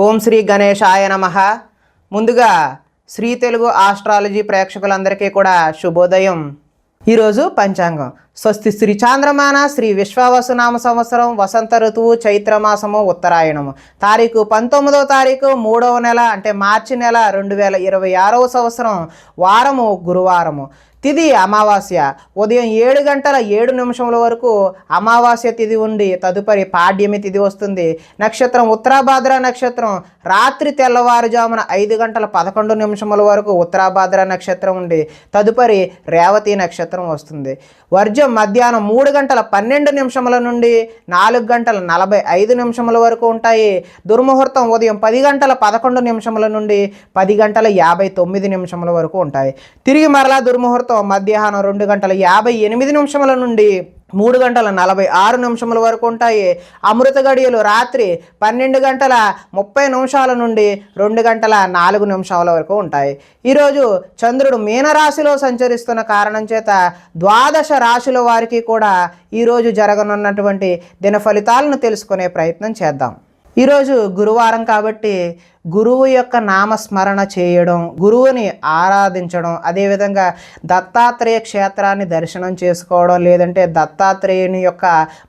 ఓం శ్రీ గణేశాయ నమః. ముందుగా శ్రీ తెలుగు ఆస్ట్రాలజీ ప్రేక్షకులందరికీ కూడా శుభోదయం. ఈరోజు పంచాంగం. స్వస్తి శ్రీ చాంద్రమాన శ్రీ విశ్వావసునామ సంవత్సరం వసంత ఋతువు చైత్రమాసము ఉత్తరాయణము. తారీఖు 19వ తారీఖు 3వ నెల అంటే మార్చి నెల 2026వ సంవత్సరం. వారము గురువారము. తిథి అమావాస్య. ఉదయం 7:07 వరకు అమావాస్య తిథి ఉండి తదుపరి పాడ్యమి తిథి వస్తుంది. నక్షత్రం ఉత్తరాభాద్ర నక్షత్రం. రాత్రి తెల్లవారుజామున 5:11 వరకు ఉత్తరాభాద్ర నక్షత్రం ఉండి తదుపరి రేవతి నక్షత్రం వస్తుంది. వర్జం మధ్యాహ్నం 3:12 నుండి 4:45 వరకు ఉంటాయి. దుర్ముహూర్తం ఉదయం 10:11 నుండి 10:59 వరకు ఉంటాయి. తిరిగి మరలా దుర్ముహూర్తం మధ్యాహ్నం 2:58 నుండి 3:46 వరకు ఉంటాయి. అమృత గడియలు రాత్రి 12:30 నుండి 2:04 వరకు ఉంటాయి. ఈరోజు చంద్రుడు మీనరాశిలో సంచరిస్తున్న కారణం చేత ద్వాదశ రాశుల వారికి కూడా ఈరోజు జరగనున్నటువంటి దిన ఫలితాలను తెలుసుకునే ప్రయత్నం చేద్దాం. ఈరోజు గురువారం కాబట్టి గురువు యొక్క నామస్మరణ చేయడం, గురువుని ఆరాధించడం, అదేవిధంగా దత్తాత్రేయ క్షేత్రాన్ని దర్శనం చేసుకోవడం, లేదంటే దత్తాత్రేయుని యొక్క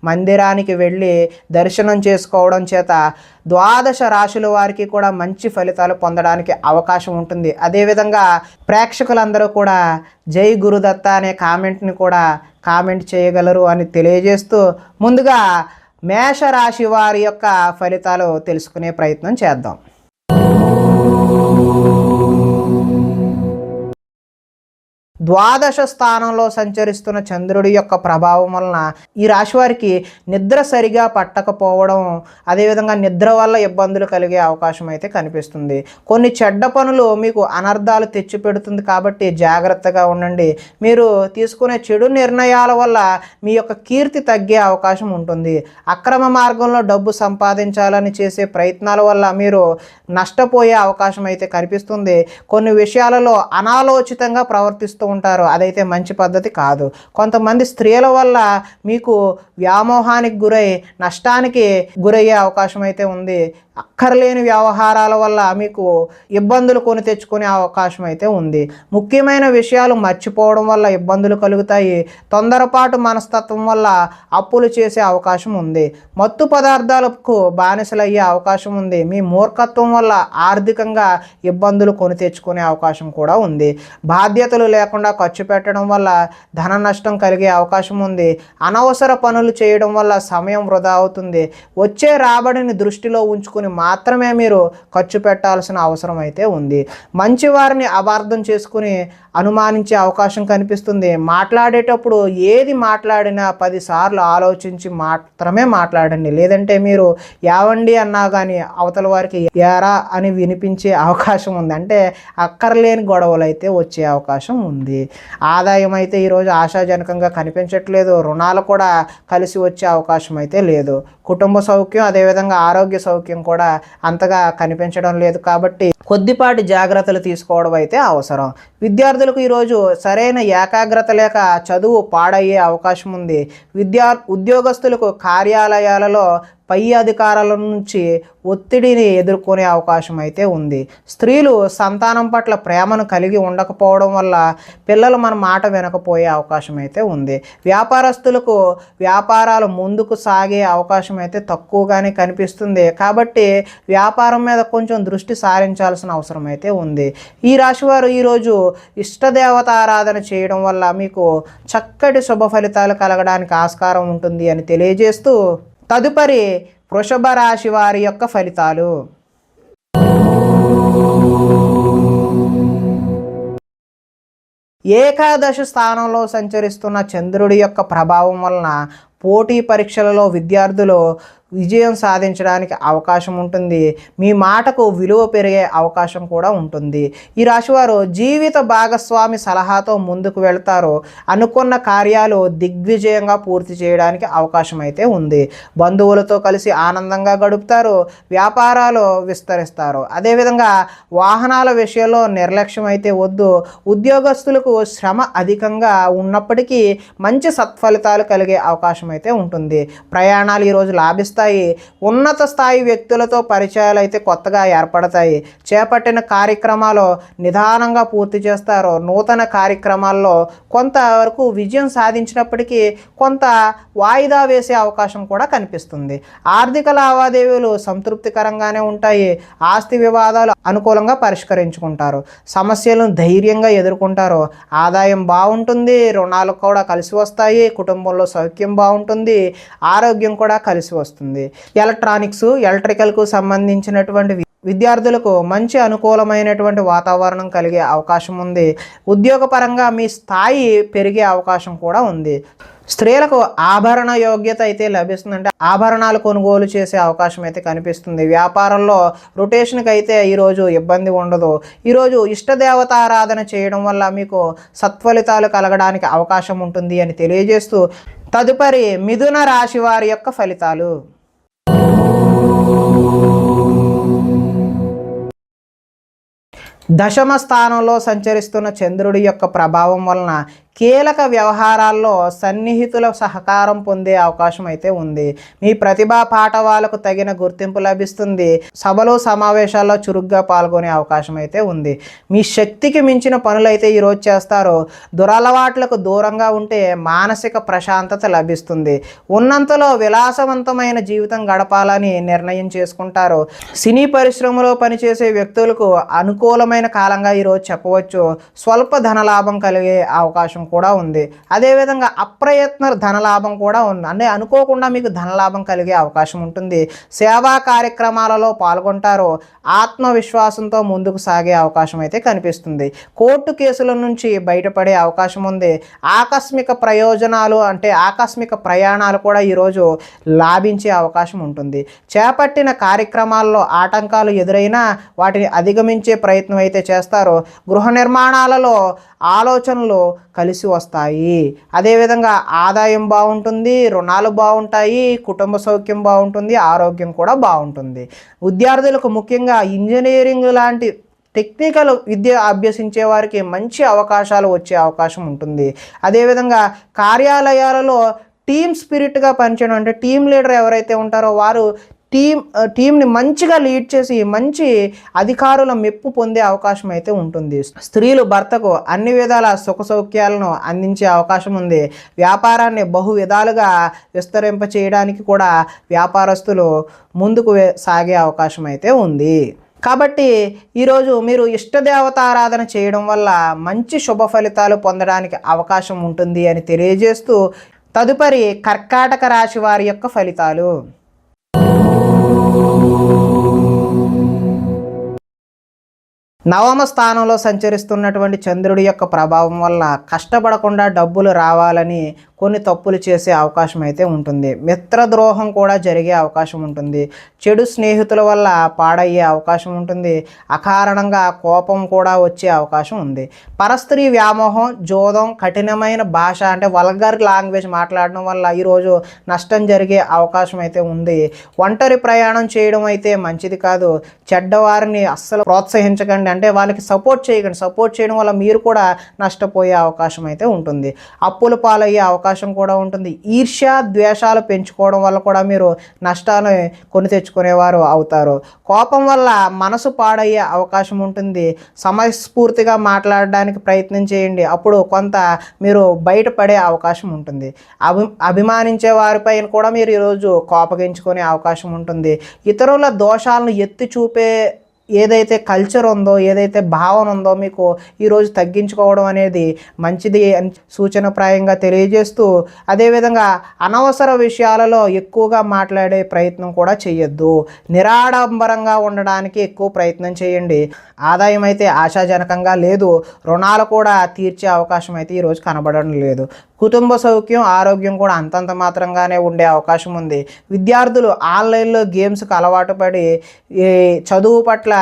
మందిరానికి వెళ్ళి దర్శనం చేసుకోవడం చేత ద్వాదశ రాశుల వారికి కూడా మంచి ఫలితాలు పొందడానికి అవకాశం ఉంటుంది. అదేవిధంగా ప్రేక్షకులందరూ కూడా జై గురుదత్త అనే కామెంట్ని కూడా కామెంట్ చేయగలరు అని తెలియజేస్తూ ముందుగా మేషరాశి వారి యొక్క ఫలితాలు తెలుసుకునే ప్రయత్నం చేద్దాం. ద్వాదశ స్థానంలో సంచరిస్తున్న చంద్రుడి యొక్క ప్రభావం వలన ఈ రాశి వారికి నిద్ర సరిగా పట్టకపోవడం, అదేవిధంగా నిద్ర వల్ల ఇబ్బందులు కలిగే అవకాశం అయితే కనిపిస్తుంది. కొన్ని చెడ్డ పనులు మీకు అనర్థాలు తెచ్చిపెడుతుంది కాబట్టి జాగ్రత్తగా ఉండండి. మీరు తీసుకునే చెడు నిర్ణయాల వల్ల మీ యొక్క కీర్తి తగ్గే అవకాశం ఉంటుంది. అక్రమ మార్గంలో డబ్బు సంపాదించాలని చేసే ప్రయత్నాల వల్ల మీరు నష్టపోయే అవకాశం అయితే కనిపిస్తుంది. కొన్ని విషయాలలో అనాలోచితంగా ప్రవర్తిస్తూ ఉంటారు, అదైతే మంచి పద్ధతి కాదు. కొంతమంది స్త్రీల వల్ల మీకు వ్యామోహానికి గురై నష్టానికి గురయ్యే అవకాశం అయితే ఉంది. అక్కర్లేని వ్యవహారాల వల్ల మీకు ఇబ్బందులు కొని తెచ్చుకునే అవకాశం అయితే ఉంది. ముఖ్యమైన విషయాలు మర్చిపోవడం వల్ల ఇబ్బందులు కలుగుతాయి. తొందరపాటు మనస్తత్వం వల్ల అప్పులు చేసే అవకాశం ఉంది. మత్తు పదార్థాలకు బానిసలయ్యే అవకాశం ఉంది. మీ మూర్ఖత్వం వల్ల ఆర్థికంగా ఇబ్బందులు కొని తెచ్చుకునే అవకాశం కూడా ఉంది. బాధ్యతలు లేకుండా ఖర్చు పెట్టడం వల్ల ధన నష్టం కలిగే అవకాశం ఉంది. అనవసర పనులు చేయడం వల్ల సమయం వృధా అవుతుంది. వచ్చే రాబడిని దృష్టిలో ఉంచుకుని మాత్రమే మీరు ఖర్చు పెట్టాల్సిన అవసరం అయితే ఉంది. మంచి వారిని అపార్థం చేసుకుని అనుమానించే అవకాశం కనిపిస్తుంది. మాట్లాడేటప్పుడు ఏది మాట్లాడినా 10 సార్లు ఆలోచించి మాత్రమే మాట్లాడండి. లేదంటే మీరు యావండి అన్నా కానీ అవతల వారికి యారా అని వినిపించే అవకాశం ఉంది. అంటే అక్కర్లేని గొడవలు అయితే వచ్చే అవకాశం ఉంది. ఆదాయం అయితే ఈరోజు ఆశాజనకంగా కనిపించట్లేదు. రుణాలు కూడా కలిసి వచ్చే అవకాశం అయితే లేదు. కుటుంబ సౌఖ్యం, అదేవిధంగా ఆరోగ్య సౌఖ్యం కూడా అంతగా కనిపించడం లేదు. కాబట్టి కొద్దిపాటి జాగ్రత్తలు తీసుకోవడం అయితే అవసరం. విద్యార్థులకు ఈరోజు సరైన ఏకాగ్రత లేక చదువు పాడయ్యే అవకాశం ఉంది. ఉద్యోగస్తులకు కార్యాలయాలలో పై అధికారుల నుంచి ఒత్తిడిని ఎదుర్కొనే అవకాశం అయితే ఉంది. స్త్రీలు సంతానం పట్ల ప్రేమను కలిగి ఉండకపోవడం వల్ల పిల్లలు మన మాట వినకపోయే అవకాశం అయితే ఉంది. వ్యాపారస్తులకు వ్యాపారాలు ముందుకు సాగే అవకాశం అయితే తక్కువగానే కనిపిస్తుంది. కాబట్టి వ్యాపారం మీద కొంచెం దృష్టి సారించాల్సిన అవసరం అయితే ఉంది. ఈ రాశివారు ఈరోజు ఇష్టదేవత ఆరాధన చేయడం వల్ల మీకు చక్కటి శుభ ఫలితాలు కలగడానికి ఆస్కారం ఉంటుంది అని తెలియజేస్తూ తదుపరి వృషభ రాశి వారి యొక్క ఫలితాలు. ఏకాదశ స్థానంలో సంచరిస్తున్న చంద్రుడి యొక్క ప్రభావం వలన పోటీ పరీక్షలలో విద్యార్థులు విజయం సాధించడానికి అవకాశం ఉంటుంది. మీ మాటకు విలువ పెరిగే అవకాశం కూడా ఉంటుంది. ఈ రాశివారు జీవిత భాగస్వామి సలహాతో ముందుకు వెళ్తారు. అనుకున్న కార్యాలు దిగ్విజయంగా పూర్తి చేయడానికి అవకాశం అయితే ఉంది. బంధువులతో కలిసి ఆనందంగా గడుపుతారు. వ్యాపారాలు విస్తరిస్తారు. అదేవిధంగా వాహనాల విషయంలో నిర్లక్ష్యం అయితే వద్దు. ఉద్యోగస్తులకు శ్రమ అధికంగా ఉన్నప్పటికీ మంచి సత్ఫలితాలు కలిగే అవకాశం అయితే ఉంటుంది. ప్రయాణాలు ఈరోజు లాభిస్తాయి. లభిస్తాయి. ఉన్నత స్థాయి వ్యక్తులతో పరిచయాలు అయితే కొత్తగా ఏర్పడతాయి. చేపట్టిన కార్యక్రమాలు నిదానంగా పూర్తి చేస్తారు. నూతన కార్యక్రమాల్లో కొంతవరకు విజయం సాధించినప్పటికీ కొంత వాయిదా వేసే అవకాశం కూడా కనిపిస్తుంది. ఆర్థిక లావాదేవీలు సంతృప్తికరంగానే ఉంటాయి. ఆస్తి వివాదాలు అనుకూలంగా పరిష్కరించుకుంటారు. సమస్యలను ధైర్యంగా ఎదుర్కొంటారు. ఆదాయం బాగుంటుంది. రుణాలు కూడా కలిసి వస్తాయి. కుటుంబంలో సౌఖ్యం బాగుంటుంది. ఆరోగ్యం కూడా కలిసి వస్తుంది. ఎలక్ట్రికల్కు సంబంధించినటువంటి విద్యార్థులకు మంచి అనుకూలమైనటువంటి వాతావరణం కలిగే అవకాశం ఉంది. ఉద్యోగపరంగా మీ స్థాయి పెరిగే అవకాశం కూడా ఉంది. స్త్రీలకు ఆభరణ యోగ్యత అయితే లభిస్తుందంటే ఆభరణాలు కొనుగోలు చేసే అవకాశం అయితే కనిపిస్తుంది. వ్యాపారంలో రొటేషన్కి అయితే ఈరోజు ఇబ్బంది ఉండదు. ఈరోజు ఇష్టదేవతారాధన చేయడం వల్ల మీకు సత్ఫలితాలు కలగడానికి అవకాశం ఉంటుంది అని తెలియజేస్తూ తదుపరి మిథున రాశి వారి యొక్క ఫలితాలు. దశమ స్థానంలో సంచరిస్తున్న చంద్రుడి యొక్క ప్రభావం వలన కీలక వ్యవహారాల్లో సన్నిహితుల సహకారం పొందే అవకాశం అయితే ఉంది. మీ ప్రతిభా పాఠవాలకు తగిన గుర్తింపు లభిస్తుంది. సభలు సమావేశాల్లో చురుగ్గా పాల్గొనే అవకాశం అయితే ఉంది. మీ శక్తికి మించిన పనులు అయితే ఈరోజు చేస్తారు. దురలవాట్లకు దూరంగా ఉంటే మానసిక ప్రశాంతత లభిస్తుంది. ఉన్నంతలో విలాసవంతమైన జీవితం గడపాలని నిర్ణయం చేసుకుంటారు. సినీ పరిశ్రమలో పనిచేసే వ్యక్తులకు అనుకూలమైన కాలంగా ఈరోజు చెప్పవచ్చు. స్వల్ప ధనలాభం కలిగే అవకాశం కూడా ఉంది. అదేవిధంగా అప్రయత్న ధనలాభం కూడా ఉంది. అంటే అనుకోకుండా మీకు ధనలాభం కలిగే అవకాశం ఉంటుంది. సేవా కార్యక్రమాలలో పాల్గొంటారు. ఆత్మవిశ్వాసంతో ముందుకు సాగే అవకాశం అయితే కనిపిస్తుంది. కోర్టు కేసుల నుంచి బయటపడే అవకాశం ఉంది. ఆకస్మిక ప్రయోజనాలు అంటే ఆకస్మిక ప్రయాణాలు కూడా ఈరోజు లాభించే అవకాశం ఉంటుంది. చేపట్టిన కార్యక్రమాల్లో ఆటంకాలు ఎదురైనా వాటిని అధిగమించే ప్రయత్నం అయితే చేస్తారు. గృహ నిర్మాణాలలో ఆలోచనలు కలిసి వస్తాయి. అదేవిధంగా ఆదాయం బాగుంటుంది. రుణాలు బాగుంటాయి. కుటుంబ సౌఖ్యం బాగుంటుంది. ఆరోగ్యం కూడా బాగుంటుంది. విద్యార్థులకు ముఖ్యంగా ఇంజనీరింగ్ లాంటి టెక్నికల్ విద్య అభ్యసించే వారికి మంచి అవకాశాలు వచ్చే అవకాశం ఉంటుంది. అదేవిధంగా కార్యాలయాలలో టీమ్ స్పిరిట్గా పనిచేయడం అంటే టీమ్ లీడర్ ఎవరైతే ఉంటారో వారు టీంని మంచిగా లీడ్ చేసి మంచి అధికారుల మెప్పు పొందే అవకాశం అయితే ఉంటుంది. స్త్రీలు భర్తకు అన్ని విధాల సుఖ సౌఖ్యాలను అందించే అవకాశం ఉంది. వ్యాపారాన్ని బహు విధాలుగా విస్తరింప చేయడానికి కూడా వ్యాపారస్తులు ముందుకు సాగే అవకాశం అయితే ఉంది. కాబట్టి ఈరోజు మీరు ఇష్టదేవతారాధన చేయడం వల్ల మంచి శుభ ఫలితాలు పొందడానికి అవకాశం ఉంటుంది అని తెలియజేస్తూ తదుపరి కర్కాటక రాశి వారి యొక్క ఫలితాలు. నవమ స్థానంలో సంచరిస్తున్నటువంటి చంద్రుడి యొక్క ప్రభావం వల్ల కష్టపడకుండా డబ్బులు రావాలని కొన్ని తప్పులు చేసే అవకాశం అయితే ఉంటుంది. మిత్రద్రోహం కూడా జరిగే అవకాశం ఉంటుంది. చెడు స్నేహితుల వల్ల పాడయ్యే అవకాశం ఉంటుంది. అకారణంగా కోపం కూడా వచ్చే అవకాశం ఉంది. పరస్త్రీ వ్యామోహం, జోదం, కఠినమైన భాష అంటే వల్గర్ లాంగ్వేజ్ మాట్లాడడం వల్ల ఈరోజు నష్టం జరిగే అవకాశం అయితే ఉంది. ఒంటరి ప్రయాణం చేయడం అయితే మంచిది కాదు. చెడ్డవారిని అస్సలు ప్రోత్సహించకండి. అంటే వాళ్ళకి సపోర్ట్ చేయకండి. సపోర్ట్ చేయడం వల్ల మీరు కూడా నష్టపోయే అవకాశం అయితే ఉంటుంది. అప్పుల పాలయ్యే అవకాశం కూడా ఉంటుంది. ఈర్ష్య ద్వేషాలు పెంచుకోవడం వల్ల కూడా మీరు నష్టాన్ని కొని తెచ్చుకునేవారు అవుతారు. కోపం వల్ల మనసు పాడయ్యే అవకాశం ఉంటుంది. సమయస్ఫూర్తిగా మాట్లాడడానికి ప్రయత్నం చేయండి. అప్పుడు కొంత మీరు బయటపడే అవకాశం ఉంటుంది. అభిమానించే వారిపైన కూడా మీరు ఈరోజు కోపగించుకునే అవకాశం ఉంటుంది. ఇతరుల దోషాలను ఎత్తి చూపే ఏదైతే కల్చర్ ఉందో, ఏదైతే భావన ఉందో మీకు ఈరోజు తగ్గించుకోవడం అనేది మంచిది అని సూచనప్రాయంగా తెలియజేస్తూ అదేవిధంగా అనవసర విషయాలలో ఎక్కువగా మాట్లాడే ప్రయత్నం కూడా చేయొద్దు. నిరాడంబరంగా ఉండడానికి ఎక్కువ ప్రయత్నం చేయండి. ఆదాయం అయితే ఆశాజనకంగా లేదు. రుణాలు కూడా తీర్చే అవకాశం అయితే ఈరోజు కనబడడం లేదు. కుటుంబ సౌఖ్యం, ఆరోగ్యం కూడా అంతంత మాత్రంగానే ఉండే అవకాశం ఉంది. విద్యార్థులు ఆన్లైన్లో గేమ్స్కి అలవాటు పడి చదువు పట్ల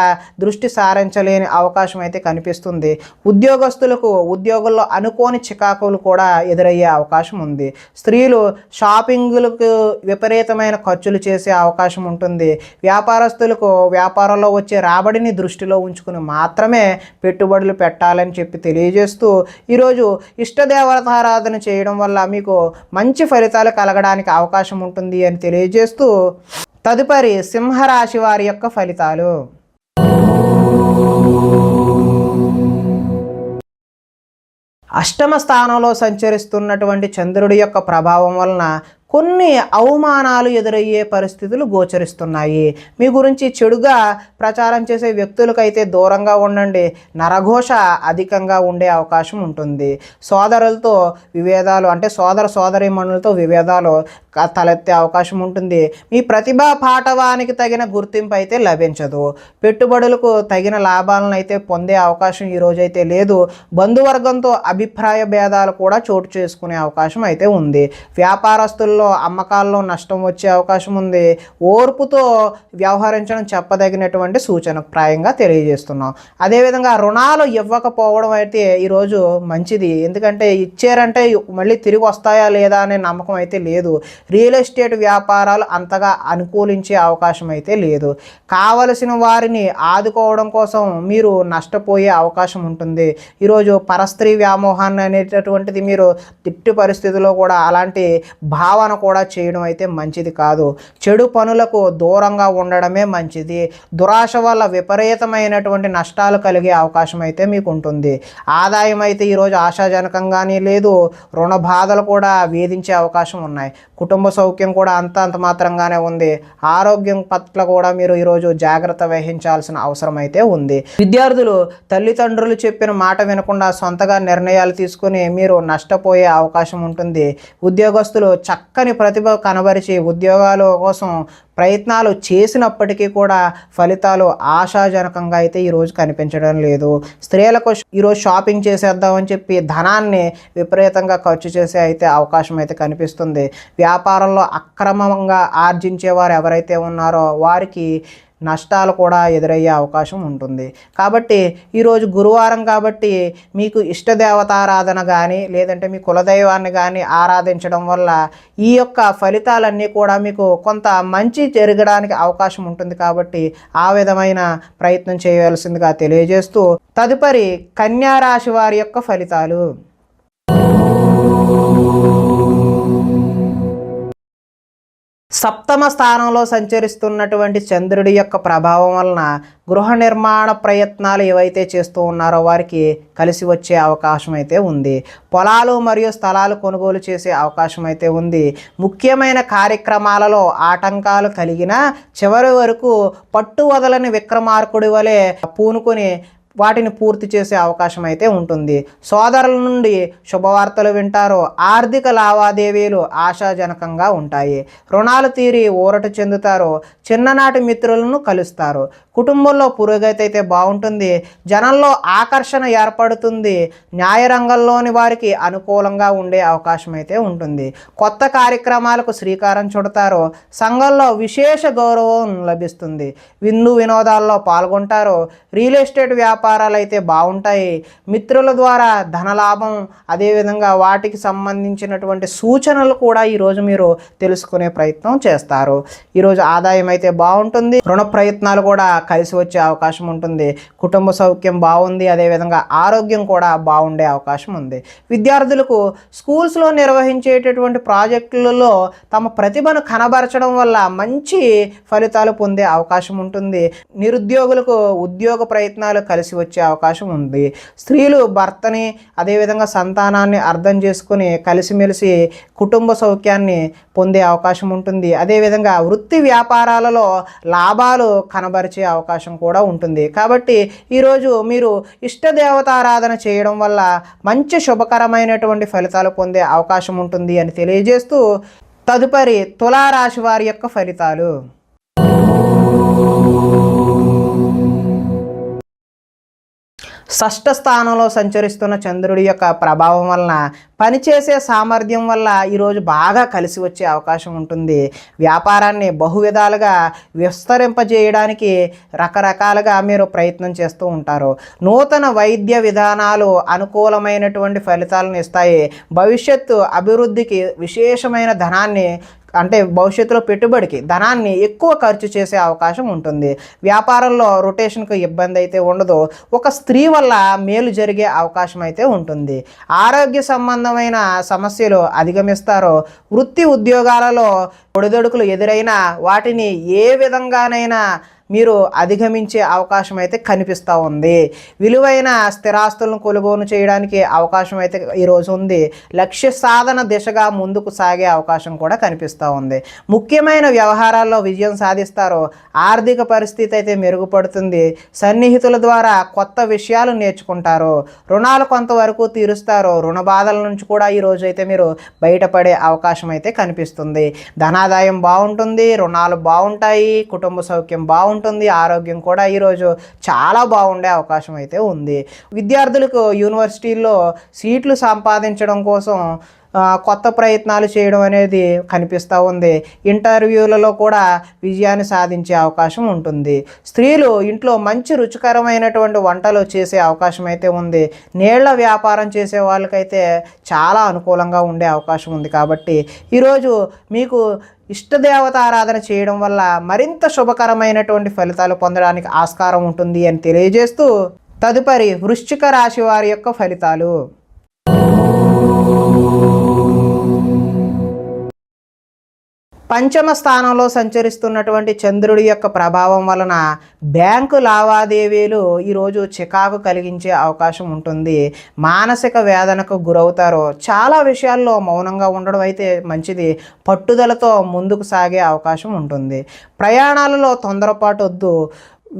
దృష్టి సారించలేని అవకాశం అయితే కనిపిస్తుంది. ఉద్యోగస్తులకు ఉద్యోగుల్లో అనుకోని చికాకులు కూడా ఎదురయ్యే అవకాశం ఉంది. స్త్రీలు షాపింగ్లకు విపరీతమైన ఖర్చులు చేసే అవకాశం ఉంటుంది. వ్యాపారస్తులకు వ్యాపారంలో వచ్చే రాబడిని దృష్టిలో ఉంచుకుని మాత్రమే పెట్టుబడులు పెట్టాలని చెప్పి తెలియజేస్తూ ఈరోజు ఇష్టదేవతారాధన చేయడం వల్ల మీకు మంచి ఫలితాలు కలగడానికి అవకాశం ఉంటుంది అని తెలియజేస్తూ తదుపరి సింహరాశి వారి యొక్క ఫలితాలు. అష్టమ స్థానంలో సంచరిస్తున్నటువంటి చంద్రుడి యొక్క ప్రభావం వలన కొన్ని అవమానాలు ఎదురయ్యే పరిస్థితులు గోచరిస్తున్నాయి. మీ గురించి చెడుగా ప్రచారం చేసే వ్యక్తులకైతే దూరంగా ఉండండి. నరఘోష అధికంగా ఉండే అవకాశం ఉంటుంది. సోదరులతో విభేదాలు అంటే సోదరీమణులతో విభేదాలు తలెత్తే అవకాశం ఉంటుంది. మీ ప్రతిభా పాటవానికి తగిన గుర్తింపు అయితే లభించదు. పెట్టుబడులకు తగిన లాభాలను అయితే పొందే అవకాశం ఈరోజైతే లేదు. బంధువర్గంతో అభిప్రాయ భేదాలు కూడా చోటు చేసుకునే అవకాశం అయితే ఉంది. వ్యాపారస్తుల్లో అమ్మకాల్లో నష్టం వచ్చే అవకాశం ఉంది. ఓర్పుతో వ్యవహరించడం చెప్పదగినటువంటి సూచన ప్రాయంగా తెలియజేస్తున్నాం. అదేవిధంగా రుణాలు ఇవ్వకపోవడం అయితే ఈరోజు మంచిది. ఎందుకంటే ఇచ్చారంటే మళ్ళీ తిరిగి వస్తాయా లేదా అనే నమ్మకం అయితే లేదు. రియల్ ఎస్టేట్ వ్యాపారాలు అంతగా అనుకూలించే అవకాశం అయితే లేదు. కావలసిన వారిని ఆదుకోవడం కోసం మీరు నష్టపోయే అవకాశం ఉంటుంది. ఈరోజు పరస్త్రీ వ్యామోహాన్ని అనేటటువంటిది మీరు తిట్టి పరిస్థితుల్లో కూడా అలాంటి భావన కూడా చేయడం అయితే మంచిది కాదు. చెడు పనులకు దూరంగా ఉండడమే మంచిది. దురాశ వల్ల విపరీతమైనటువంటి నష్టాలు కలిగే అవకాశం అయితే మీకు ఉంటుంది. ఆదాయం అయితే ఈరోజు ఆశాజనకంగానే లేదు. రుణ బాధలు కూడా వేధించే అవకాశం ఉన్నాయి. కుటుంబ సౌఖ్యం కూడా అంత మాత్రంగానే ఉంది. ఆరోగ్యం పట్ల కూడా మీరు ఈరోజు జాగ్రత్త వహించాల్సిన అవసరం అయితే ఉంది. విద్యార్థులు తల్లిదండ్రులు చెప్పిన మాట వినకుండా సొంతగా నిర్ణయాలు తీసుకుని మీరు నష్టపోయే అవకాశం ఉంటుంది. ఉద్యోగస్తులు చక్కని ప్రతిభ కనబరిచి ఉద్యోగాల కోసం ప్రయత్నాలు చేసినప్పటికీ కూడా ఫలితాలు ఆశాజనకంగా అయితే ఈరోజు కనిపించడం లేదు. స్త్రీలకు ఈరోజు షాపింగ్ చేసేద్దామని చెప్పి ధనాన్ని విపరీతంగా ఖర్చు చేసే అయితే అవకాశం అయితే కనిపిస్తుంది. వ్యాపారంలో అక్రమంగా ఆర్జించేవారు ఎవరైతే ఉన్నారో వారికి నష్టాలు కూడా ఎదురయ్యే అవకాశం ఉంటుంది. కాబట్టి ఈరోజు గురువారం కాబట్టి మీకు ఇష్టదేవతారాధన కానీ లేదంటే మీ కులదైవాన్ని కానీ ఆరాధించడం వల్ల ఈ యొక్క ఫలితాలన్నీ కూడా మీకు కొంత మంచి జరగడానికి అవకాశం ఉంటుంది. కాబట్టి ఆ విధమైన ప్రయత్నం చేయవలసిందిగా తెలియజేస్తూ తదుపరి కన్యా రాశి వారి యొక్క ఫలితాలు. సప్తమ స్థానంలో సంచరిస్తున్నటువంటి చంద్రుడి యొక్క ప్రభావం వలన గృహ నిర్మాణ ప్రయత్నాలు ఏవైతే చేస్తూ ఉన్నారో వారికి కలిసి వచ్చే అవకాశం అయితే ఉంది. పొలాలు మరియు స్థలాలు కొనుగోలు చేసే అవకాశం అయితే ఉంది. ముఖ్యమైన కార్యక్రమాలలో ఆటంకాలు కలిగిన చివరి వరకు పట్టు వదలని విక్రమార్కుడి వలె పూనుకొని వాటిని పూర్తి చేసే అవకాశం అయితే ఉంటుంది. సోదరుల నుండి శుభవార్తలు వింటారు. ఆర్థిక లావాదేవీలు ఆశాజనకంగా ఉంటాయి. రుణాలు తీరి ఊరట చెందుతారు. చిన్ననాటి మిత్రులను కలుస్తారు. కుటుంబంలో పురోగతి అయితే బాగుంటుంది. జనంలో ఆకర్షణ ఏర్పడుతుంది. న్యాయరంగంలోని వారికి అనుకూలంగా ఉండే అవకాశం అయితే ఉంటుంది. కొత్త కార్యక్రమాలకు శ్రీకారం చుడతారు. సంఘంలో విశేష గౌరవం లభిస్తుంది. విందు వినోదాల్లో పాల్గొంటారు. రియల్ ఎస్టేట్ వ్యాపారాలు అయితే బాగుంటాయి. మిత్రుల ద్వారా ధనలాభం అదేవిధంగా వాటికి సంబంధించినటువంటి సూచనలు కూడా ఈరోజు మీరు తెలుసుకునే ప్రయత్నం చేస్తారు. ఈరోజు ఆదాయం అయితే బాగుంటుంది. రుణ ప్రయత్నాలు కూడా కలిసి వచ్చే అవకాశం ఉంటుంది. కుటుంబ సౌఖ్యం బాగుంది. అదేవిధంగా ఆరోగ్యం కూడా బాగుండే అవకాశం ఉంది. విద్యార్థులకు స్కూల్స్లో నిర్వహించేటటువంటి ప్రాజెక్టులలో తమ ప్రతిభను కనబరచడం వల్ల మంచి ఫలితాలు పొందే అవకాశం ఉంటుంది. నిరుద్యోగులకు ఉద్యోగ ప్రయత్నాలు కలిసి వచ్చే అవకాశం ఉంది. స్త్రీలు భర్తని అదేవిధంగా సంతానాన్ని అర్థం చేసుకుని కలిసిమెలిసి కుటుంబ సౌఖ్యాన్ని పొందే అవకాశం ఉంటుంది. అదేవిధంగా వృత్తి వ్యాపారాలలో లాభాలు కనబరిచే అవకాశం కూడా ఉంటుంది. కాబట్టి ఈరోజు మీరు ఇష్టదేవతారాధన చేయడం వల్ల మంచి శుభకరమైనటువంటి ఫలితాలు పొందే అవకాశం ఉంటుంది అని తెలియజేస్తూ తదుపరి తులారాశి వారి యొక్క ఫలితాలు. షష్ఠ స్థానంలో సంచరిస్తున్న చంద్రుడి యొక్క ప్రభావం వలన పనిచేసే సామర్థ్యం వల్ల ఈరోజు బాగా కలిసి వచ్చే అవకాశం ఉంటుంది. వ్యాపారాన్ని బహువిధాలుగా విస్తరింపజేయడానికి రకరకాలుగా మీరు ప్రయత్నం చేస్తూ ఉంటారు. నూతన వైద్య విధానాలు అనుకూలమైనటువంటి ఫలితాలను ఇస్తాయి. భవిష్యత్తు అభివృద్ధికి విశేషమైన ధనాన్ని అంటే భవిష్యత్తులో పెట్టుబడికి ధనాన్ని ఎక్కువ ఖర్చు చేసే అవకాశం ఉంటుంది. వ్యాపారంలో రొటేషన్కు ఇబ్బంది అయితే ఉండదు. ఒక స్త్రీ వల్ల మేలు జరిగే అవకాశం అయితే ఉంటుంది. ఆరోగ్య సంబంధమైన సమస్యలు అధిగమిస్తారు. వృత్తి ఉద్యోగాలలో ఒడిదొడుకులు ఎదురైనా వాటిని ఏ విధంగానైనా మీరు అధిగమించే అవకాశం అయితే కనిపిస్తూ ఉంది. విలువైన స్థిరాస్తులను కొనుగోలు చేయడానికి అవకాశం అయితే ఈరోజు ఉంది. లక్ష్య సాధన దిశగా ముందుకు సాగే అవకాశం కూడా కనిపిస్తూ ఉంది. ముఖ్యమైన వ్యవహారాల్లో విజయం సాధిస్తారు. ఆర్థిక పరిస్థితి అయితే మెరుగుపడుతుంది. సన్నిహితుల ద్వారా కొత్త విషయాలు నేర్చుకుంటారు. రుణాలు కొంతవరకు తీరుస్తారు. రుణ బాధల నుంచి కూడా ఈరోజు అయితే మీరు బయటపడే అవకాశం అయితే కనిపిస్తుంది. ధనాదాయం బాగుంటుంది. రుణాలు బాగుంటాయి. కుటుంబ సౌఖ్యం బాగుంటుంది. ఆరోగ్యం కూడా ఈరోజు చాలా బాగుండే అవకాశం అయితే ఉంది. విద్యార్థులకు యూనివర్సిటీల్లో సీట్లు సంపాదించడం కోసం కొత్త ప్రయత్నాలు చేయడం అనేది కనిపిస్తూ ఉంది. ఇంటర్వ్యూలలో కూడా విజయాన్ని సాధించే అవకాశం ఉంటుంది. స్త్రీలు ఇంట్లో మంచి రుచికరమైనటువంటి వంటలు చేసే అవకాశం అయితే ఉంది. నీళ్ల వ్యాపారం చేసే వాళ్ళకైతే చాలా అనుకూలంగా ఉండే అవకాశం ఉంది. కాబట్టి ఈరోజు మీకు ఇష్టదేవత ఆరాధన చేయడం వల్ల మరింత శుభకరమైనటువంటి ఫలితాలు పొందడానికి ఆస్కారం ఉంటుంది అని తెలియజేస్తూ తదుపరి వృశ్చిక రాశి వారి యొక్క ఫలితాలు. పంచమ స్థానంలో సంచరిస్తున్నటువంటి చంద్రుడి యొక్క ప్రభావం వలన బ్యాంకు లావాదేవీలు ఈరోజు చికాకు కలిగించే అవకాశం ఉంటుంది. మానసిక వేదనకు గురవుతారు. చాలా విషయాల్లో మౌనంగా ఉండడం అయితే మంచిది. పట్టుదలతో ముందుకు సాగే అవకాశం ఉంటుంది. ప్రయాణాలలో తొందరపాటు వద్దు.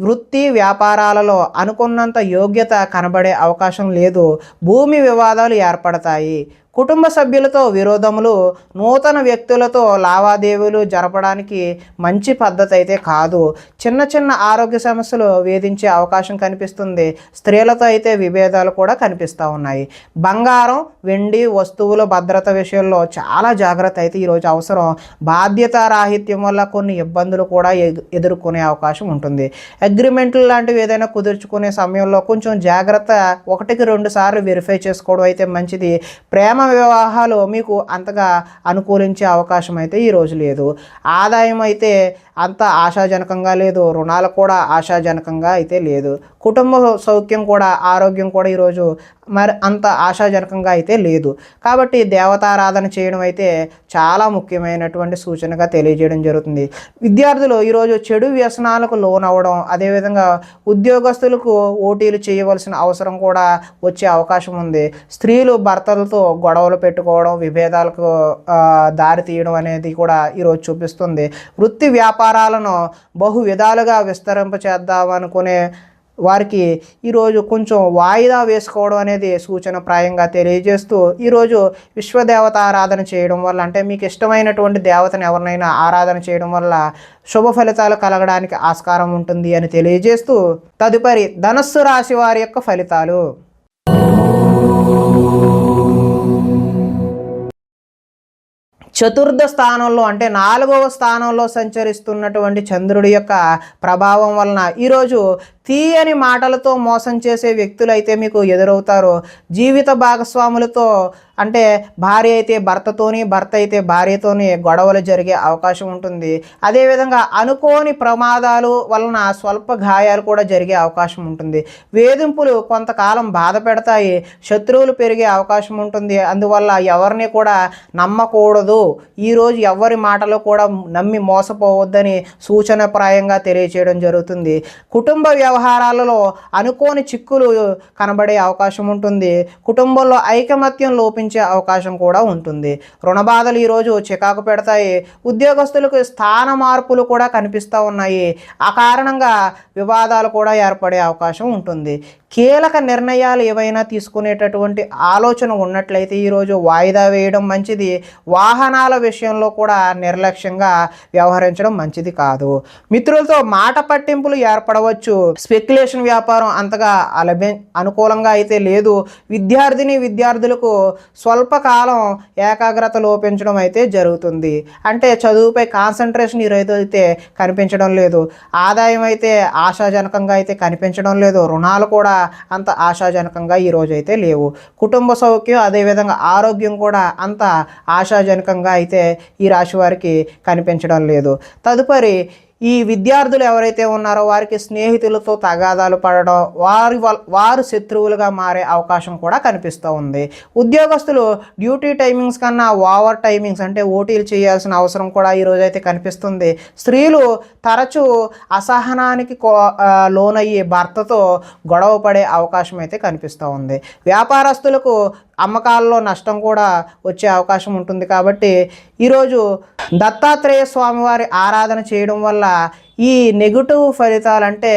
వృత్తి వ్యాపారాలలో అనుకున్నంత యోగ్యత కనబడే అవకాశం లేదు. భూమి వివాదాలు ఏర్పడతాయి. కుటుంబ సభ్యులతో విరోధములు, నూతన వ్యక్తులతో లావాదేవీలు జరపడానికి మంచి పద్ధతి అయితే కాదు. చిన్న చిన్న ఆరోగ్య సమస్యలు వేధించే అవకాశం కనిపిస్తుంది. స్త్రీలతో అయితే విభేదాలు కూడా కనిపిస్తూ ఉన్నాయి. బంగారం, వెండి వస్తువుల భద్రత విషయంలో చాలా జాగ్రత్త అయితే ఈరోజు అవసరం. బాధ్యత రాహిత్యం వల్ల కొన్ని ఇబ్బందులు కూడా ఎదుర్కొనే అవకాశం ఉంటుంది. అగ్రిమెంట్లు లాంటివి ఏదైనా కుదుర్చుకునే సమయంలో కొంచెం జాగ్రత్త 1-2 సార్లు వెరిఫై చేసుకోవడం అయితే మంచిది. ప్రేమ వివాహాలు మీకు అంతగా అనుకూలించే అవకాశం అయితే ఈరోజు లేదు. ఆదాయం అయితే అంత ఆశాజనకంగా లేదు. రుణాలు కూడా ఆశాజనకంగా అయితే లేదు. కుటుంబ సౌఖ్యం కూడా ఆరోగ్యం కూడా ఈరోజు మరి అంత ఆశాజనకంగా అయితే లేదు. కాబట్టి దేవతారాధన చేయడం అయితే చాలా ముఖ్యమైనటువంటి సూచనగా తెలియజేయడం జరుగుతుంది. విద్యార్థులు ఈరోజు చెడు వ్యసనాలకు లోనవ్వడం, అదేవిధంగా ఉద్యోగస్తులకు ఓటీలు చేయవలసిన అవసరం కూడా వచ్చే అవకాశం ఉంది. స్త్రీలు భర్తలతో గొడవలు పెట్టుకోవడం, విభేదాలకు దారి తీయడం అనేది కూడా ఈరోజు చూపిస్తుంది. వృత్తి వ్యాపారాలను బహు విధాలుగా విస్తరింపచేద్దామనుకునే వారికి ఈరోజు కొంచెం వాయిదా వేసుకోవడం అనేది సూచనప్రాయంగా తెలియజేస్తూ ఈరోజు విశ్వదేవత ఆరాధన చేయడం వల్ల, అంటే మీకు ఇష్టమైనటువంటి దేవతను ఎవరినైనా ఆరాధన చేయడం వల్ల శుభ ఫలితాలు కలగడానికి ఆస్కారం ఉంటుంది అని తెలియజేస్తూ తదుపరి ధనస్సు రాశి వారి యొక్క ఫలితాలు. చతుర్థ స్థానంలో అంటే 4వ స్థానంలో సంచరిస్తున్నటువంటి చంద్రుడి యొక్క ప్రభావం వలన ఈరోజు తీయని మాటలతో మోసం చేసే వ్యక్తులు అయితే మీకు ఎదురవుతారు. జీవిత భాగస్వాములతో అంటే భార్య అయితే భర్తతోని, భర్త అయితే భార్యతోని గొడవలు జరిగే అవకాశం ఉంటుంది. అదేవిధంగా అనుకోని ప్రమాదాలు వలన స్వల్ప గాయాలు కూడా జరిగే అవకాశం ఉంటుంది. వేధింపులు కొంతకాలం బాధ పెడతాయి. శత్రువులు పెరిగే అవకాశం ఉంటుంది. అందువల్ల ఎవరిని కూడా నమ్మకూడదు. ఈరోజు ఎవరి మాటలు కూడా నమ్మి మోసపోవద్దని సూచనప్రాయంగా తెలియచేయడం జరుగుతుంది. కుటుంబ వ్యవహారాలలో అనుకోని చిక్కులు కనబడే అవకాశం ఉంటుంది. కుటుంబంలో ఐకమత్యం లోపించే అవకాశం కూడా ఉంటుంది. రుణ బాధలు ఈరోజు చికాకు పెడతాయి. ఉద్యోగస్తులకు స్థాన మార్పులు కూడా కనిపిస్తూ ఉన్నాయి. ఆ కారణంగా వివాదాలు కూడా ఏర్పడే అవకాశం ఉంటుంది. కీలక నిర్ణయాలు ఏవైనా తీసుకునేటటువంటి ఆలోచన ఉన్నట్లయితే ఈరోజు వాయిదా వేయడం మంచిది. వాహనాల విషయంలో కూడా నిర్లక్ష్యంగా వ్యవహరించడం మంచిది కాదు. మిత్రులతో మాట పట్టింపులు ఏర్పడవచ్చు. స్పెక్యులేషన్ వ్యాపారం అంతగా అనుకూలంగా అయితే లేదు. విద్యార్థులకు స్వల్పకాలం ఏకాగ్రత లోపించడం అయితే జరుగుతుంది. అంటే చదువుపై కాన్సన్ట్రేషన్ ఈరోజు అయితే కనిపించడం లేదు. ఆదాయం అయితే ఆశాజనకంగా అయితే కనిపించడం లేదు. రుణాలు కూడా అంత ఆశాజనకంగా ఈరోజు అయితే లేవు. కుటుంబ సౌఖ్యం అదేవిధంగా ఆరోగ్యం కూడా అంత ఆశాజనకంగా అయితే ఈ రాశి వారికి కనిపించడం లేదు. తదుపరి ఈ విద్యార్థులు ఎవరైతే ఉన్నారో వారికి స్నేహితులతో తగాదాలు పడడం, వారు శత్రువులుగా మారే అవకాశం కూడా కనిపిస్తూ ఉంది. ఉద్యోగస్తులు డ్యూటీ టైమింగ్స్ కన్నా ఓవర్ టైమింగ్స్ అంటే ఓటీలు చేయాల్సిన అవసరం కూడా ఈరోజు అయితే కనిపిస్తుంది. స్త్రీలు తరచూ అసహనానికి లోనయ్యి భర్తతో గొడవ పడే అవకాశం అయితే కనిపిస్తూ ఉంది. వ్యాపారస్తులకు అమ్మకాల్లో నష్టం కూడా వచ్చే అవకాశం ఉంటుంది. కాబట్టి ఈరోజు దత్తాత్రేయ స్వామివారి ఆరాధన చేయడం వల్ల ఈ నెగిటివ్ ఫలితాలు అంటే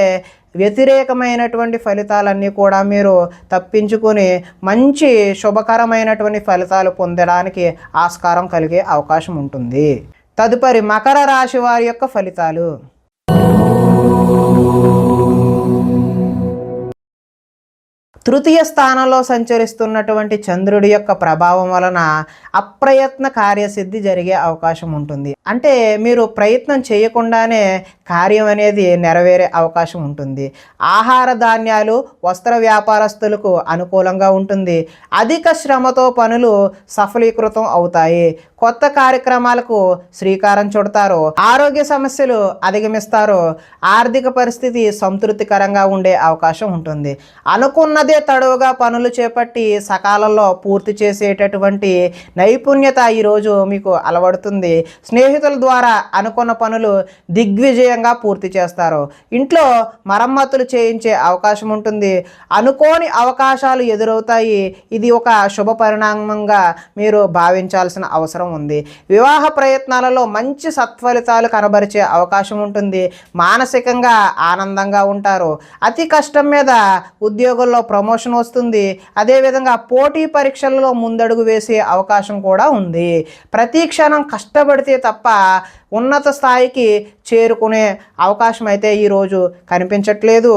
వ్యతిరేకమైనటువంటి ఫలితాలన్నీ కూడా మీరు తప్పించుకొని మంచి శుభకరమైనటువంటి ఫలితాలు పొందడానికి ఆస్కారం కలిగే అవకాశం ఉంటుంది. తదుపరి మకర రాశి వారి యొక్క ఫలితాలు. తృతీయ స్థానంలో సంచరిస్తున్నటువంటి చంద్రుడి యొక్క ప్రభావం వలన అప్రయత్న కార్యసిద్ధి జరిగే అవకాశం ఉంటుంది. అంటే మీరు ప్రయత్నం చేయకుండానే కార్యం అనేది నెరవేరే అవకాశం ఉంటుంది. ఆహార ధాన్యాలు వస్త్ర వ్యాపారస్తులకు అనుకూలంగా ఉంటుంది. అధిక శ్రమతో పనులు సఫలీకృతం అవుతాయి. కొత్త కార్యక్రమాలకు శ్రీకారం చుడతారు. ఆరోగ్య సమస్యలు అధిగమిస్తారు. ఆర్థిక పరిస్థితి సంతృప్తికరంగా ఉండే అవకాశం ఉంటుంది. అనుకున్నదే తడవుగా పనులు చేపట్టి సకాలంలో పూర్తి చేసేటటువంటి నైపుణ్యత ఈరోజు మీకు అలవడుతుంది. స్నేహితుల ద్వారా అనుకున్న పనులు దిగ్విజయంగా పూర్తి చేస్తారు. ఇంట్లో మరమ్మతులు చేయించే అవకాశం ఉంటుంది. అనుకోని అవకాశాలు ఎదురవుతాయి. ఇది ఒక శుభ పరిణామంగా మీరు భావించాల్సిన అవసరం ఉంది. వివాహ ప్రయత్నాలలో మంచి సత్ఫలితాలు కనబరిచే అవకాశం ఉంటుంది. మానసికంగా ఆనందంగా ఉంటారు. అతి కష్టం మీద ఉద్యోగుల్లో ప్రమోషన్ వస్తుంది. అదేవిధంగా పోటీ పరీక్షలలో ముందడుగు వేసే అవకాశం కూడా ఉంది. ప్రతి క్షణం కష్టపడితే తప్ప ఉన్నత స్థాయికి చేరుకునే అవకాశం అయితే ఈరోజు కనిపించట్లేదు.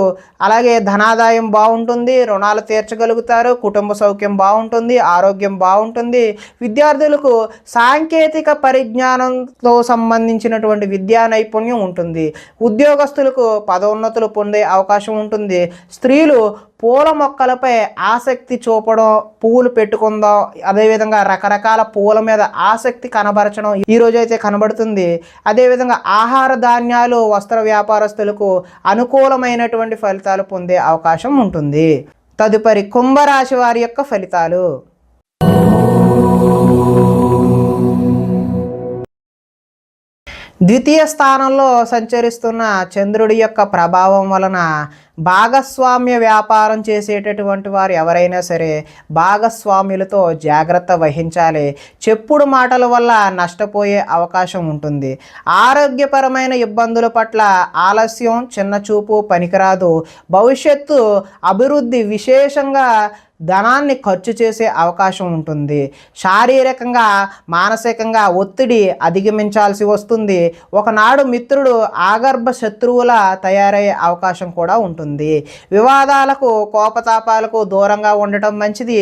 అలాగే ధనాదాయం బాగుంటుంది. రుణాలు తీర్చగలుగుతారు. కుటుంబ సౌఖ్యం బాగుంటుంది. ఆరోగ్యం బాగుంటుంది. విద్యార్థులకు సాంకేతిక పరిజ్ఞానంతో సంబంధించినటువంటి విద్యా నైపుణ్యం ఉంటుంది. ఉద్యోగస్తులకు పదోన్నతులు పొందే అవకాశం ఉంటుంది. స్త్రీలు పూల మొక్కలపై ఆసక్తి చూపడం, పువ్వులు పెట్టుకుందాం, అదేవిధంగా రకరకాల పువ్వుల మీద ఆసక్తి కనబరచడం ఈరోజు అయితే కనబడుతుంది. అదేవిధంగా ఆహార ధాన్యాలు వస్త్ర వ్యాపారస్తులకు అనుకూలమైనటువంటి ఫలితాలు పొందే అవకాశం ఉంటుంది. తదుపరి కుంభరాశి వారి యొక్క ఫలితాలు. ద్వితీయ స్థానంలో సంచరిస్తున్న చంద్రుడి యొక్క ప్రభావం వలన భాగస్వామ్య వ్యాపారం చేసేటటువంటి వారు ఎవరైనా సరే భాగస్వాములతో జాగ్రత్త వహించాలి. చెప్పుడు మాటల వల్ల నష్టపోయే అవకాశం ఉంటుంది. ఆరోగ్యపరమైన ఇబ్బందుల పట్ల ఆలస్యం, చిన్నచూపు పనికిరాదు. భవిష్యత్తు అభివృద్ధి విశేషంగా ధనాన్ని ఖర్చు చేసే అవకాశం ఉంటుంది. శారీరకంగా మానసికంగా ఒత్తిడి అధిగమించాల్సి వస్తుంది. ఒకనాడు మిత్రుడు ఆగర్భ శత్రువులా తయారయ్యే అవకాశం కూడా ఉంటుంది. వివాదాలకు కోపతాపాలకు దూరంగా ఉండటం మంచిది.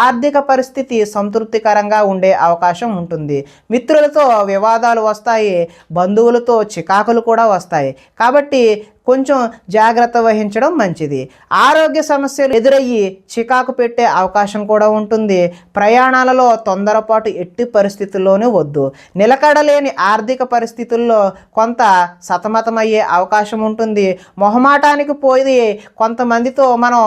ఆర్థిక పరిస్థితి సంతృప్తికరంగా ఉండే అవకాశం ఉంటుంది. మిత్రులతో వివాదాలు వస్తాయి. బంధువులతో చికాకులు కూడా వస్తాయి. కాబట్టి కొంచెం జాగ్రత్త వహించడం మంచిది. ఆరోగ్య సమస్యలు ఎదురయ్యి చికాకు పెట్టే అవకాశం కూడా ఉంటుంది. ప్రయాణాలలో తొందరపాటు ఎట్టి పరిస్థితుల్లోనూ వద్దు. నిలకడలేని ఆర్థిక పరిస్థితుల్లో కొంత సతమతమయ్యే అవకాశం ఉంటుంది. మొహమాటానికి పోయి కొంతమందితో మనం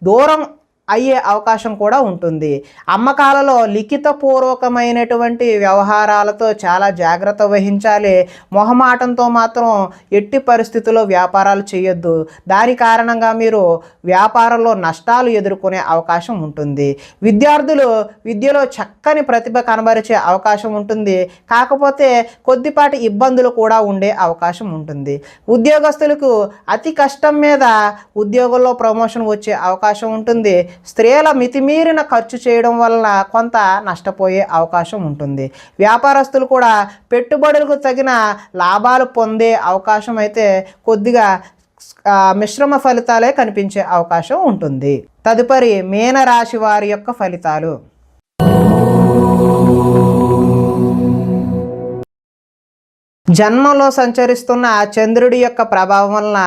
దూరం అయ్యే అవకాశం కూడా ఉంటుంది. అమ్మకాలలో లిఖితపూర్వకమైనటువంటి వ్యవహారాలతో చాలా జాగ్రత్త వహించాలి. మొహమాటంతో మాత్రం ఎట్టి పరిస్థితుల్లో వ్యాపారాలు చేయొద్దు. దాని కారణంగా మీరు వ్యాపారంలో నష్టాలు ఎదుర్కొనే అవకాశం ఉంటుంది. విద్యార్థులు విద్యలో చక్కని ప్రతిభ కనబరిచే అవకాశం ఉంటుంది. కాకపోతే కొద్దిపాటి ఇబ్బందులు కూడా ఉండే అవకాశం ఉంటుంది. ఉద్యోగస్తులకు అతి కష్టం మీద ఉద్యోగంలో ప్రమోషన్ వచ్చే అవకాశం ఉంటుంది. స్త్రీల మితిమీరిన ఖర్చు చేయడం వలన కొంత నష్టపోయే అవకాశం ఉంటుంది. వ్యాపారస్తులు కూడా పెట్టుబడులకు తగిన లాభాలు పొందే అవకాశం అయితే కొద్దిగా మిశ్రమ ఫలితాలే కనిపించే అవకాశం ఉంటుంది. తదుపరి మీనరాశి వారి యొక్క ఫలితాలు. జన్మలో సంచరిస్తున్న చంద్రుడి యొక్క ప్రభావం వలన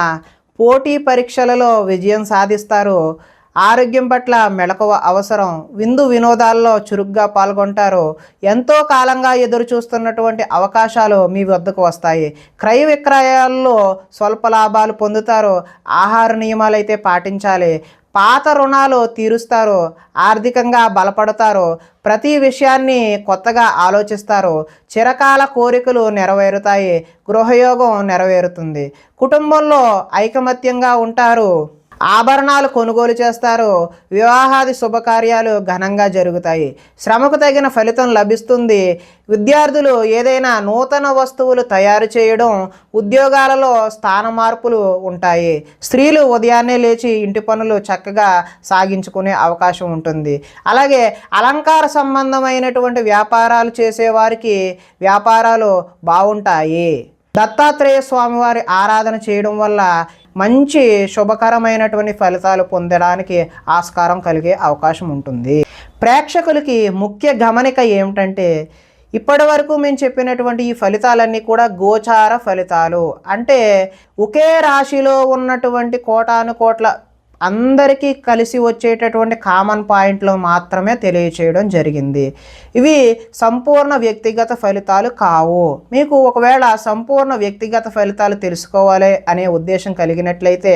పోటీ పరీక్షలలో విజయం సాధిస్తారు. ఆరోగ్యం పట్ల మెలకువ అవసరం. విందు వినోదాల్లో చురుగ్గా పాల్గొంటారు. ఎంతో కాలంగా ఎదురు చూస్తున్నటువంటి అవకాశాలు మీ వద్దకు వస్తాయి. క్రయ విక్రయాల్లో స్వల్ప లాభాలు పొందుతారు. ఆహార నియమాలు అయితే పాటించాలి. పాత రుణాలు తీరుస్తారు. ఆర్థికంగా బలపడతారు. ప్రతి విషయాన్ని కొత్తగా ఆలోచిస్తారు. చిరకాల కోరికలు నెరవేరుతాయి. గృహయోగం నెరవేరుతుంది. కుటుంబంలో ఐకమత్యంగా ఉంటారు. ఆభరణాలు కొనుగోలు చేస్తారు. వివాహాది శుభకార్యాలు ఘనంగా జరుగుతాయి. శ్రమకు తగిన ఫలితం లభిస్తుంది. విద్యార్థులు ఏదైనా నూతన వస్తువులు తయారు చేయడం, ఉద్యోగాలలో స్థాన మార్పులు ఉంటాయి. స్త్రీలు ఉదయాన్నే లేచి ఇంటి పనులు చక్కగా సాగించుకునే అవకాశం ఉంటుంది. అలాగే అలంకార సంబంధమైనటువంటి వ్యాపారాలు చేసేవారికి వ్యాపారాలు బాగుంటాయి. దత్తాత్రేయ స్వామివారి ఆరాధన చేయడం వల్ల మంచి శుభకరమైనటువంటి ఫలితాలు పొందడానికి ఆస్కారం కలిగే అవకాశం ఉంటుంది. ప్రేక్షకులకి ముఖ్య గమనిక ఏమిటంటే, ఇప్పటి వరకు మేము చెప్పినటువంటి ఈ ఫలితాలన్నీ కూడా గోచార ఫలితాలు. అంటే ఒకే రాశిలో ఉన్నటువంటి కోటాను కోట్ల అందరికీ కలిసి వచ్చేటటువంటి కామన్ పాయింట్లు మాత్రమే తెలియచేయడం జరిగింది. ఇవి సంపూర్ణ వ్యక్తిగత ఫలితాలు కావు. మీకు ఒకవేళ సంపూర్ణ వ్యక్తిగత ఫలితాలు తెలుసుకోవాలి అనే ఉద్దేశం కలిగినట్లయితే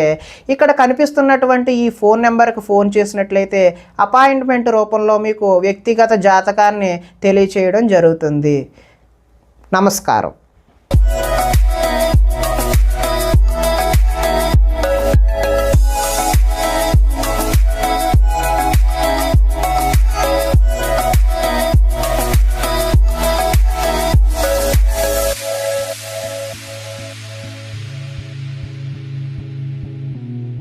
ఇక్కడ కనిపిస్తున్నటువంటి ఈ ఫోన్ నెంబర్కి ఫోన్ చేసినట్లయితే అపాయింట్మెంట్ రూపంలో మీకు వ్యక్తిగత జాతకాన్ని తెలియచేయడం జరుగుతుంది. నమస్కారం.